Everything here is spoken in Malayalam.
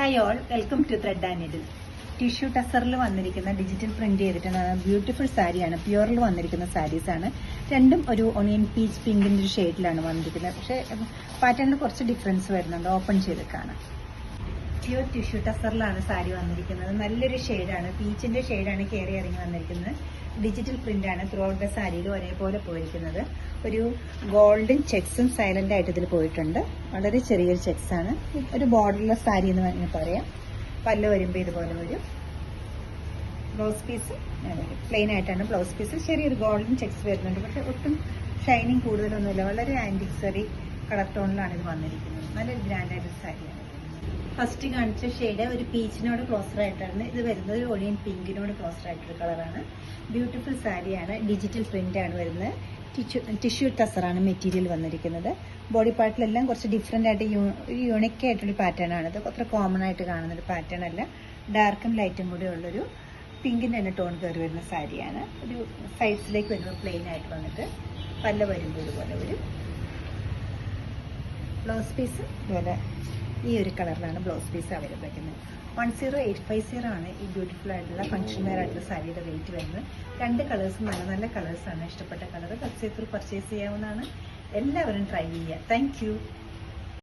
Hi all, welcome to thread and needle. Tissue ടസറിൽ വന്നിരിക്കുന്ന ഡിജിറ്റൽ പ്രിന്റ് ചെയ്തിട്ടുള്ള ബ്യൂട്ടിഫുൾ സാരിയാണ്. പ്യുവറിൽ വന്നിരിക്കുന്ന സാരീസാണ്. രണ്ടും ഒരു ഒണിയൻ പീച്ച് പിങ്കിന്റെ ഒരു ഷെയ്ഡിലാണ് വന്നിരിക്കുന്നത്. പക്ഷേ പാറ്റേണിൽ കുറച്ച് ഡിഫറൻസ് വരുന്നുണ്ട്. ഓപ്പൺ ചെയ്ത് കാണാം. പ്യുവർ ടിഷ്യൂ ടസറിലാണ് സാരി വന്നിരിക്കുന്നത്. നല്ലൊരു ഷെയ്ഡാണ്, പീച്ചിന്റെ ഷെയ്ഡാണ് കയറി ഇറങ്ങി വന്നിരിക്കുന്നത്. ഡിജിറ്റൽ പ്രിന്റാണ് ത്രൂ ഔട്ട് ദ സാരിയിൽ ഒരേപോലെ പോയിരിക്കുന്നത്. ഒരു ഗോൾഡൻ ചെക്സും സൈലന്റ് ആയിട്ട് ഇതിൽ പോയിട്ടുണ്ട്. വളരെ ചെറിയൊരു ചെക്സ് ആണ്. ഒരു ബോർഡർലെസ് സാരി എന്ന് വേണമെങ്കിൽ പറയാം. പല്ല് വരുമ്പോൾ ഇതുപോലെ വരും. ബ്ലൗസ് പീസ് പ്ലെയിൻ ആയിട്ടാണ് ബ്ലൗസ് പീസ്. ചെറിയൊരു ഗോൾഡൻ ചെക്സ് വരുന്നുണ്ട്, പക്ഷെ ഒട്ടും ഷൈനിങ് കൂടുതലൊന്നുമില്ല. വളരെ ആന്റിക്സറി കളർ ടോണിലാണ് ഇത് വന്നിരിക്കുന്നത്. നല്ലൊരു ഗ്രാൻഡ് ആയിട്ട് സാരിയാണ്. ഫസ്റ്റ് കാണിച്ച ഷെയ്ഡ് ഒരു പീച്ചിനോട് ക്ലോസർ ആയിട്ടാണ് ഇത് വരുന്നത്. ഒരു ഒണിയൻ പിങ്കിനോട് ക്ലോസർ ആയിട്ടൊരു കളറാണ്. ബ്യൂട്ടിഫുൾ സാരിയാണ്. ഡിജിറ്റൽ പ്രിന്റ് ആണ് വരുന്നത്. ടിഷ്യൂ ടസറാണ് മെറ്റീരിയൽ വന്നിരിക്കുന്നത്. ബോഡി പാർട്ടിലെല്ലാം കുറച്ച് ഡിഫറെന്റ് ആയിട്ട് യൂണിക് ആയിട്ടൊരു പാറ്റേൺ ആണ്. ഇത് അത്ര കോമൺ ആയിട്ട് കാണുന്ന ഒരു പാറ്റേൺ അല്ല. ഡാർക്കും ലൈറ്റും കൂടെ ഉള്ളൊരു പിങ്കിന്റെ തന്നെ ടോൺ കയറി വരുന്ന സാരിയാണ്. ഒരു സൈഡ്സിലേക്ക് വരുമ്പോൾ പ്ലെയിൻ ആയിട്ട് വന്നിട്ട് പല്ല വരുമ്പോൾ ഇതുപോലെ വരും. ബ്ലൗസ് പീസ് ഇതുപോലെ ഈ ഒരു കളറിലാണ് ബ്ലൗസ് പീസ് അവൈലബിൾ ആക്കുന്നത്. 10850 ആണ് ഈ ബ്യൂട്ടിഫുൾ ആയിട്ടുള്ള ഫംഗ്ഷൻ വെയർ ആയിട്ടുള്ള സാരിയുടെ റേറ്റ് വരുന്നത്. രണ്ട് കളേഴ്സും നല്ല നല്ല കളേഴ്സാണ്. ഇഷ്ടപ്പെട്ട കളർ വെബ്സൈറ്റിൽ പർച്ചേസ് ചെയ്യാവുന്നതാണ്. എല്ലാവരും ട്രൈ ചെയ്യുക. താങ്ക്